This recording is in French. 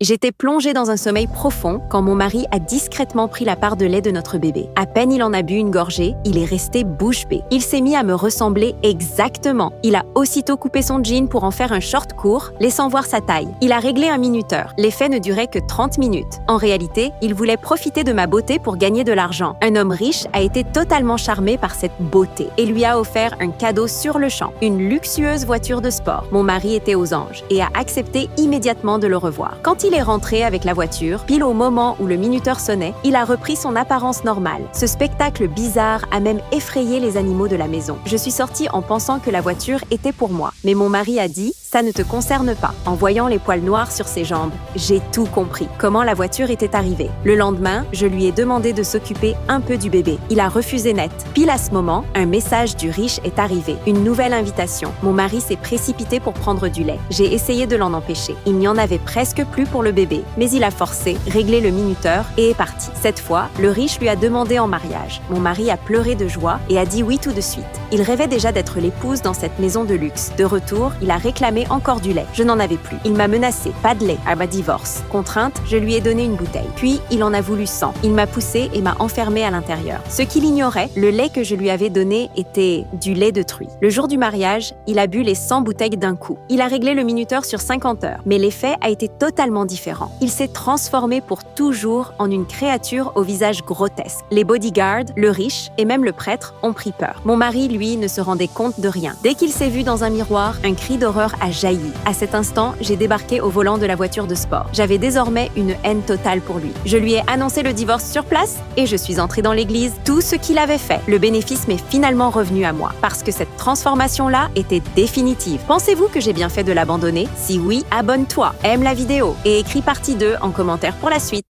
J'étais plongée dans un sommeil profond quand mon mari a discrètement pris la part de lait de notre bébé. À peine il en a bu une gorgée, il est resté bouche bée. Il s'est mis à me ressembler exactement. Il a aussitôt coupé son jean pour en faire un short court, laissant voir sa taille. Il a réglé un minuteur. L'effet ne durait que 30 minutes. En réalité, il voulait profiter de ma beauté pour gagner de l'argent. Un homme riche a été totalement charmé par cette beauté et lui a offert un cadeau sur le champ, une luxueuse voiture de sport. Mon mari était aux anges et a accepté immédiatement de le revoir. Quand il est rentré avec la voiture, pile au moment où le minuteur sonnait, il a repris son apparence normale. Ce spectacle bizarre a même effrayé les animaux de la maison. Je suis sortie en pensant que la voiture était pour moi, mais mon mari a dit « ça ne te concerne pas ». En voyant les poils noirs sur ses jambes, j'ai tout compris, comment la voiture était arrivée. Le lendemain, je lui ai demandé de s'occuper un peu du bébé. Il a refusé net. Pile à ce moment, un message du riche est arrivé, une nouvelle invitation. Mon mari s'est précipité pour prendre du lait. J'ai essayé de l'en empêcher. Il n'y en avait presque plus pour le bébé, mais il a forcé, réglé le minuteur et est parti. Cette fois, le riche lui a demandé en mariage. Mon mari a pleuré de joie et a dit oui tout de suite. Il rêvait déjà d'être l'épouse dans cette maison de luxe. De retour, il a réclamé encore du lait. Je n'en avais plus. Il m'a menacé, pas de lait, à ma divorce. Contrainte, je lui ai donné une bouteille. Puis, il en a voulu 100. Il m'a poussée et m'a enfermée à l'intérieur. Ce qu'il ignorait, le lait que je lui avais donné était du lait de truie. Le jour du mariage, il a bu les 100 bouteilles d'un coup. Il a réglé le minuteur sur 50 heures, mais l'effet a été totalement différent. Il s'est transformé pour toujours en une créature au visage grotesque. Les bodyguards, le riche et même le prêtre ont pris peur. Mon mari, lui, ne se rendait compte de rien. Dès qu'il s'est vu dans un miroir, un cri d'horreur a jailli. À cet instant, j'ai débarqué au volant de la voiture de sport. J'avais désormais une haine totale pour lui. Je lui ai annoncé le divorce sur place et je suis entrée dans l'église. Tout ce qu'il avait fait, le bénéfice m'est finalement revenu à moi parce que cette transformation-là était définitive. Pensez-vous que j'ai bien fait de l'abandonner? Si oui, abonne-toi, aime la vidéo et écris partie 2 en commentaire pour la suite.